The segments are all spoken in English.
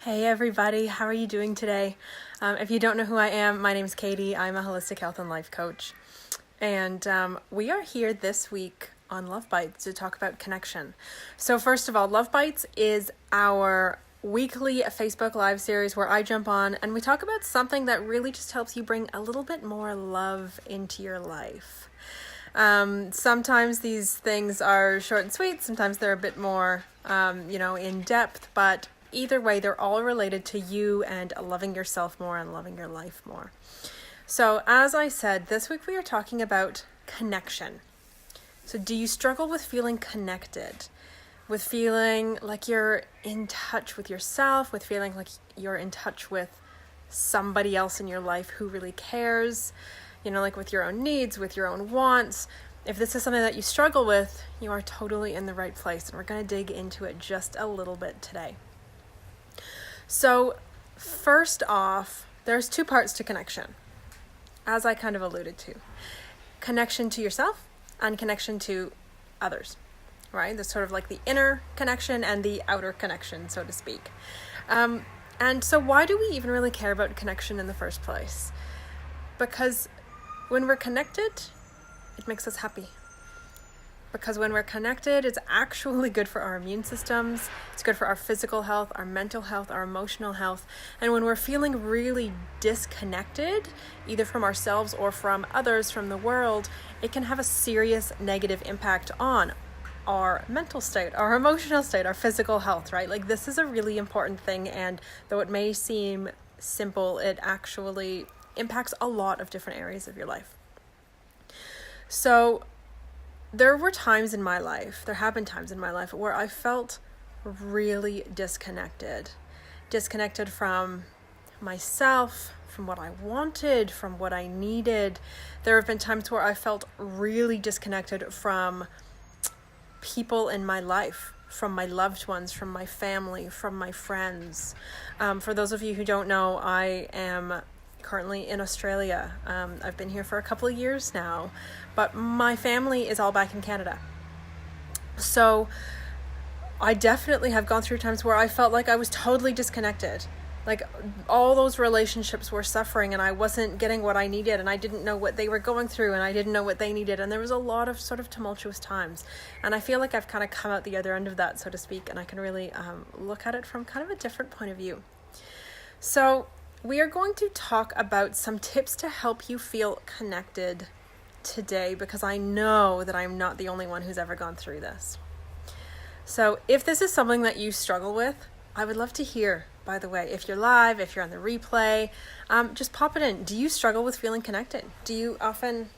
Hey everybody, how are you doing today? If you don't know who I am, my name is Katie. I'm a holistic health and life coach. And we are here this week on Love Bites to talk about connection. So first of all, Love Bites is our weekly Facebook Live series where I jump on and we talk about something that really just helps you bring a little bit more love into your life. Sometimes these things are short and sweet, sometimes they're a bit more, in depth, but either way, they're all related to you and loving yourself more and loving your life more. So as I said, this week we are talking about connection. So do you struggle with feeling connected? With feeling like you're in touch with yourself, with feeling like you're in touch with somebody else in your life who really cares, like with your own needs, with your own wants? If this is something that you struggle with, you are totally in the right place, and we're going to dig into it just a little bit today. So first off, there's two parts to connection, as I kind of alluded to. Connection to yourself and connection to others, right? There's sort of like the inner connection and the outer connection, so to speak. And so why do we even really care about connection in the first place? Because when we're connected, it makes us happy. Because when we're connected, it's actually good for our immune systems. It's good for our physical health, our mental health, our emotional health. And when we're feeling really disconnected, either from ourselves or from others, from the world, it can have a serious negative impact on our mental state, our emotional state, our physical health, right? Like, this is a really important thing. And though it may seem simple, it actually impacts a lot of different areas of your life. So there have been times in my life where I felt really disconnected from myself, from what I wanted, from what I needed. There have been times where I felt really disconnected from people in my life, from my loved ones, from my family, from my friends. For those of you who don't know, I am currently in Australia. I've been here for a couple of years now, but my family is all back in Canada. So I definitely have gone through times where I felt like I was totally disconnected. Like, all those relationships were suffering and I wasn't getting what I needed, and I didn't know what they were going through and I didn't know what they needed. And there was a lot of sort of tumultuous times. And I feel like I've kind of come out the other end of that, so to speak, and I can really look at it from kind of a different point of view. So we are going to talk about some tips to help you feel connected today, because I know that I'm not the only one who's ever gone through this. So if this is something that you struggle with, I would love to hear, by the way. If you're live, if you're on the replay, just pop it in. Do you struggle with feeling connected? Do you often,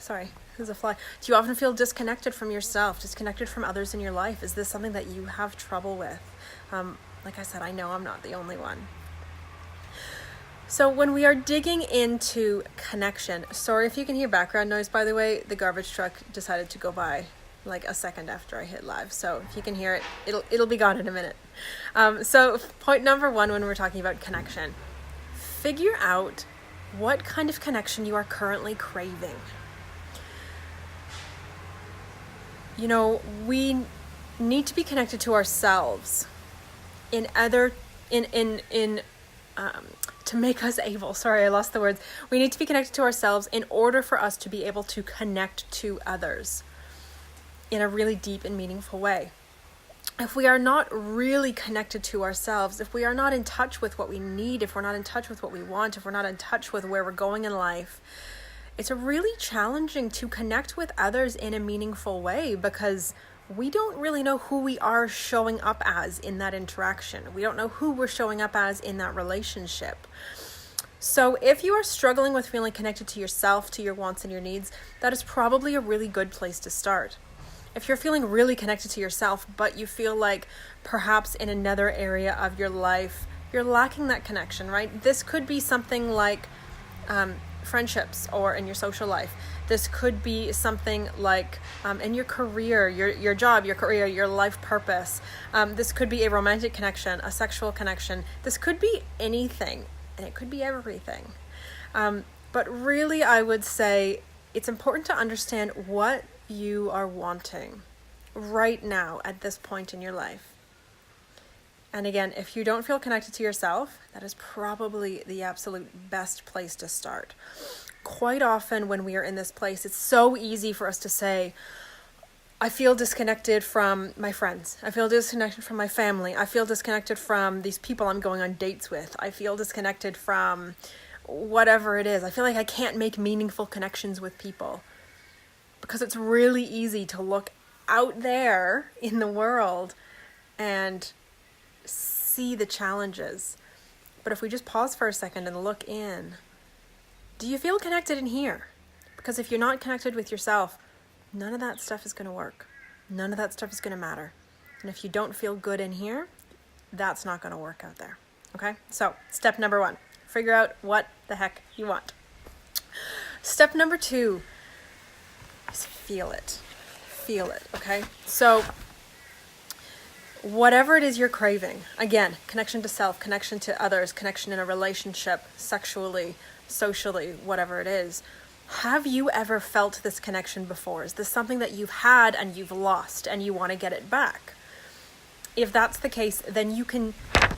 do you often feel disconnected from yourself, disconnected from others in your life? Is this something that you have trouble with? Like I said, I know I'm not the only one. So when we are digging into connection, sorry if you can hear background noise, by the way, the garbage truck decided to go by like a second after I hit live. So if you can hear it, it'll be gone in a minute. So point number one, when we're talking about connection, figure out what kind of connection you are currently craving. We need to be connected to ourselves to make us able, I lost the words. We need to be connected to ourselves in order for us to be able to connect to others in a really deep and meaningful way. If we are not really connected to ourselves, if we are not in touch with what we need, if we're not in touch with what we want, if we're not in touch with where we're going in life, it's really challenging to connect with others in a meaningful way, because we don't really know who we are showing up as in that interaction. We don't know who we're showing up as in that relationship. So if you are struggling with feeling connected to yourself, to your wants and your needs, that is probably a really good place to start. If you're feeling really connected to yourself, but you feel like perhaps in another area of your life, you're lacking that connection, right? This could be something like friendships or in your social life. This could be something like in your career, your job, your career, your life purpose. This could be a romantic connection, a sexual connection. This could be anything, and it could be everything. But really, I would say it's important to understand what you are wanting right now at this point in your life. And again, if you don't feel connected to yourself, that is probably the absolute best place to start. Quite often when we are in this place, it's so easy for us to say, I feel disconnected from my friends. I feel disconnected from my family. I feel disconnected from these people I'm going on dates with. I feel disconnected from whatever it is. I feel like I can't make meaningful connections with people. Because it's really easy to look out there in the world and see the challenges. But if we just pause for a second and look in, do you feel connected in here? Because if you're not connected with yourself, none of that stuff is going to work. None of that stuff is going to matter. And if you don't feel good in here, that's not going to work out there. Okay? So, step number 1, figure out what the heck you want. Step number 2 is feel it. Feel it, okay? So, whatever it is you're craving, again, connection to self, connection to others, connection in a relationship, sexually, socially, whatever it is, have you ever felt this connection before? Is this something that you've had and you've lost and you want to get it back? If that's the case, then you can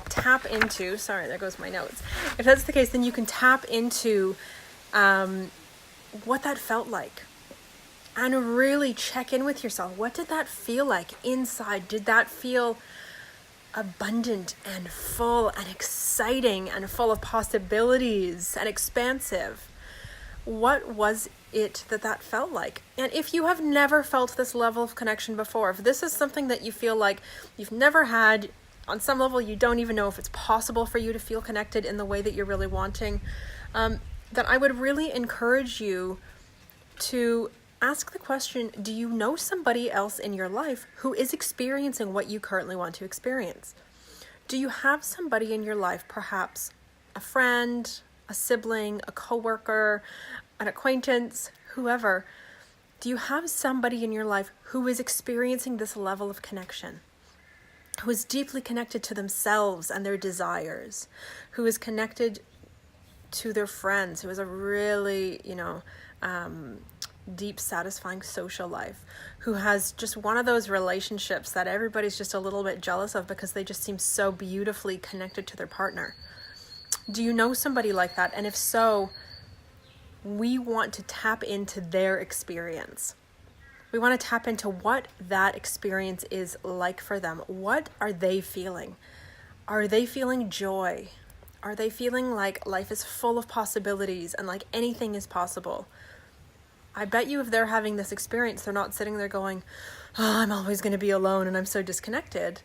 tap into, sorry, there goes my notes. If that's the case, then you can tap into what that felt like. And really check in with yourself. What did that feel like inside? Did that feel abundant and full and exciting and full of possibilities and expansive? What was it that felt like? And if you have never felt this level of connection before, if this is something that you feel like you've never had, on some level you don't even know if it's possible for you to feel connected in the way that you're really wanting, then I would really encourage you to ask the question, do you know somebody else in your life who is experiencing what you currently want to experience? Do you have somebody in your life, perhaps a friend, a sibling, a coworker, an acquaintance, whoever? Do you have somebody in your life who is experiencing this level of connection? Who is deeply connected to themselves and their desires? Who is connected to their friends? Who has a really, deep, satisfying social life, who has just one of those relationships that everybody's just a little bit jealous of because they just seem so beautifully connected to their partner. Do you know somebody like that? And if so, we want to tap into their experience. We want to tap into what that experience is like for them. What are they feeling? Are they feeling joy? Are they feeling like life is full of possibilities and like anything is possible? I bet you if they're having this experience, they're not sitting there going, oh, I'm always going to be alone and I'm so disconnected.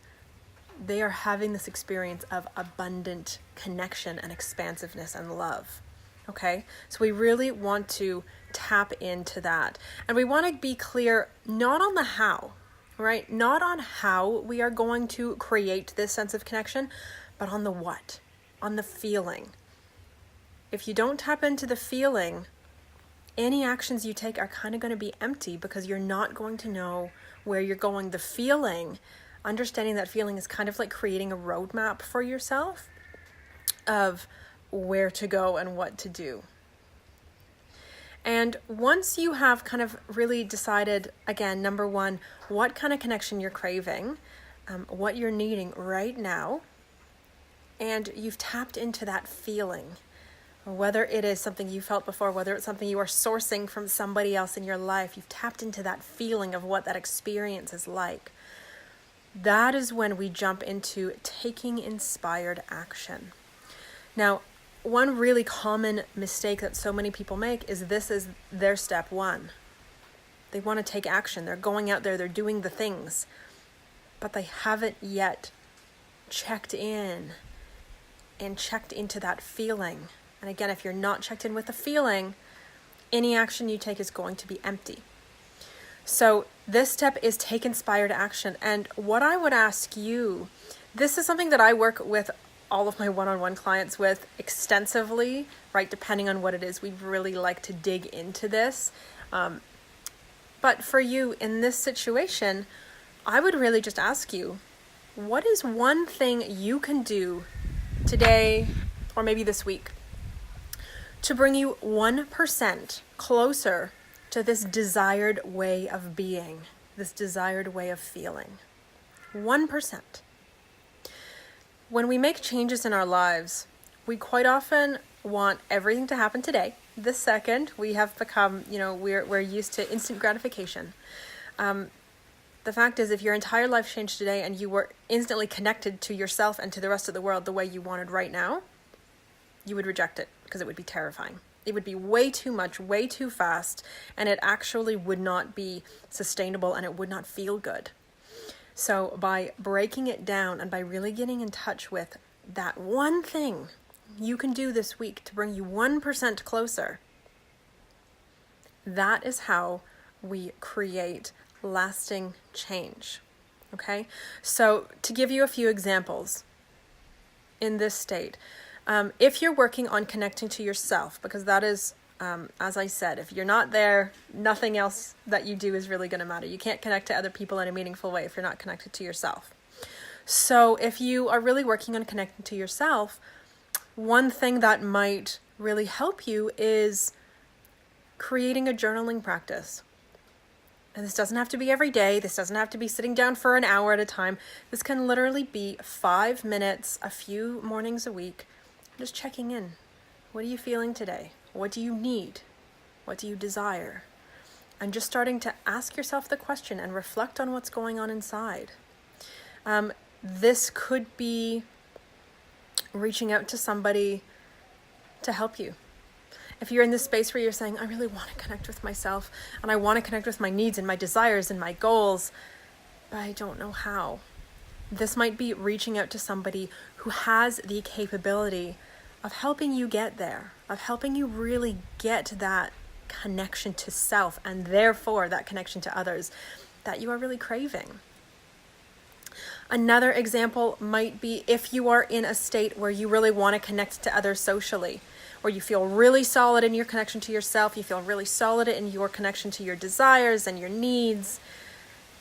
They are having this experience of abundant connection and expansiveness and love. Okay? So we really want to tap into that. And we want to be clear, not on the how, right? Not on how we are going to create this sense of connection, but on the what, on the feeling. If you don't tap into the feeling, any actions you take are kind of going to be empty because you're not going to know where you're going. The feeling, understanding that feeling is kind of like creating a roadmap for yourself of where to go and what to do. And once you have kind of really decided, again, number 1, what kind of connection you're craving, what you're needing right now, and you've tapped into that feeling, whether it is something you felt before, whether it's something you are sourcing from somebody else in your life, you've tapped into that feeling of what that experience is like. That is when we jump into taking inspired action. Now, one really common mistake that so many people make is this is their step 1. They want to take action. They're going out there, they're doing the things, but they haven't yet checked in and checked into that feeling. And again, if you're not checked in with the feeling, any action you take is going to be empty. So this step is take inspired action. And what I would ask you, this is something that I work with all of my one-on-one clients with extensively, right? Depending on what it is, we really like to dig into this. But for you in this situation, I would really just ask you, what is one thing you can do today or maybe this week to bring you 1% closer to this desired way of being, this desired way of feeling? 1%. When we make changes in our lives, we quite often want everything to happen today. This second, we have become, we're used to instant gratification. The fact is, if your entire life changed today and you were instantly connected to yourself and to the rest of the world the way you wanted right now, you would reject it because it would be terrifying. It would be way too much, way too fast, and it actually would not be sustainable and it would not feel good. So by breaking it down and by really getting in touch with that one thing you can do this week to bring you 1% closer, that is how we create lasting change. Okay? So to give you a few examples in this state, if you're working on connecting to yourself, because that is, as I said, if you're not there, nothing else that you do is really going to matter. You can't connect to other people in a meaningful way if you're not connected to yourself. So if you are really working on connecting to yourself, one thing that might really help you is creating a journaling practice. And this doesn't have to be every day. This doesn't have to be sitting down for an hour at a time. This can literally be 5 minutes, a few mornings a week, just checking in. What are you feeling today? What do you need? What do you desire? And just starting to ask yourself the question and reflect on what's going on inside. This could be reaching out to somebody to help you. If you're in this space where you're saying, I really want to connect with myself and I want to connect with my needs and my desires and my goals, but I don't know how. This might be reaching out to somebody who has the capability of helping you get there, of helping you really get that connection to self and therefore that connection to others that you are really craving. Another example might be if you are in a state where you really want to connect to others socially, where you feel really solid in your connection to yourself, you feel really solid in your connection to your desires and your needs,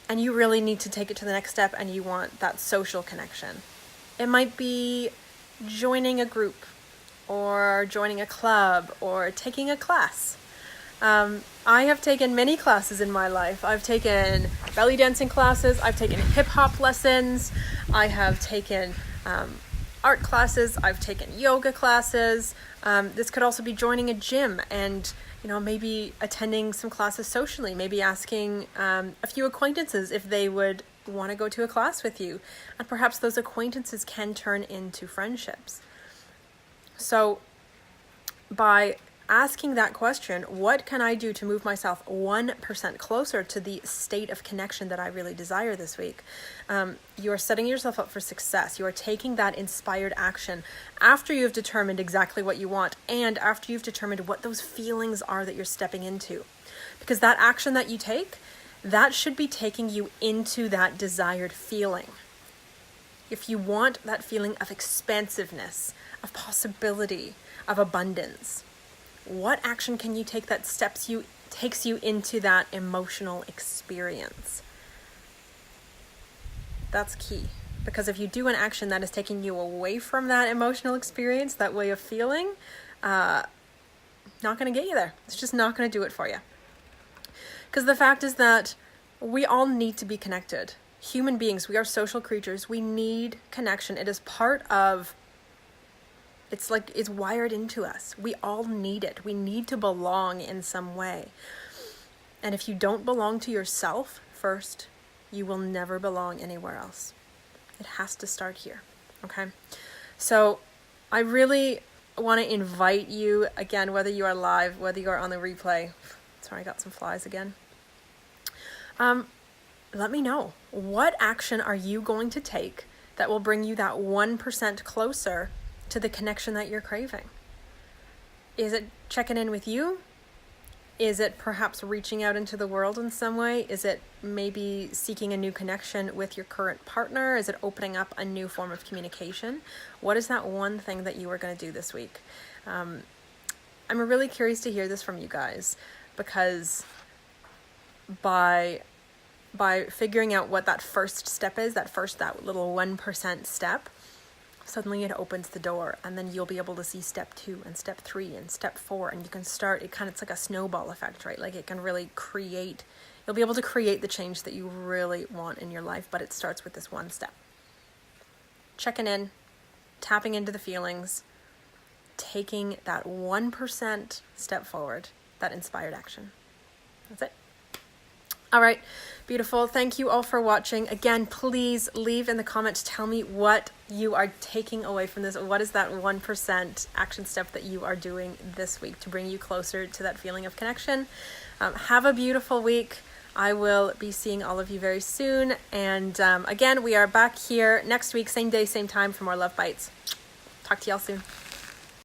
and you really need to take it to the next step and you want that social connection. It might be joining a group or joining a club or taking a class. I have taken many classes in my life. I've taken belly dancing classes, I've taken hip hop lessons, I have taken art classes, I've taken yoga classes. This could also be joining a gym and maybe attending some classes socially, maybe asking a few acquaintances if they would want to go to a class with you. And perhaps those acquaintances can turn into friendships. So by asking that question, what can I do to move myself 1% closer to the state of connection that I really desire this week? You are setting yourself up for success. You are taking that inspired action after you've determined exactly what you want and after you've determined what those feelings are that you're stepping into. Because that action that you take, that should be taking you into that desired feeling. If you want that feeling of expansiveness, of possibility, of abundance, what action can you take that takes you into that emotional experience? That's key. Because if you do an action that is taking you away from that emotional experience, that way of feeling, not going to get you there. It's just not going to do it for you. Because the fact is that we all need to be connected. Human beings, we are social creatures. We need connection. It is part of It's wired into us. We all need it. We need to belong in some way. And if you don't belong to yourself first, you will never belong anywhere else. It has to start here. Okay? So I really want to invite you, again, whether you are live, whether you are on the replay. Sorry, I got some flies again. Let me know. What action are you going to take that will bring you that 1% closer to the connection that you're craving? Is it checking in with you? Is it perhaps reaching out into the world in some way? Is it maybe seeking a new connection with your current partner? Is it opening up a new form of communication? What is that one thing that you are going to do this week? I'm really curious to hear this from you guys, because by figuring out what that first step is, that little 1% step, suddenly it opens the door, and then you'll be able to see step 2 and step 3 and step 4, and you can start, it's like a snowball effect, right? Like it can really you'll be able to create the change that you really want in your life, but it starts with this one step. Checking in, tapping into the feelings, taking that 1% step forward, that inspired action. That's it. All right, beautiful. Thank you all for watching. Again, please leave in the comments, tell me what you are taking away from this. What is that 1% action step that you are doing this week to bring you closer to that feeling of connection? Have a beautiful week. I will be seeing all of you very soon. And again, we are back here next week, same day, same time for more Love Bites. Talk to y'all soon.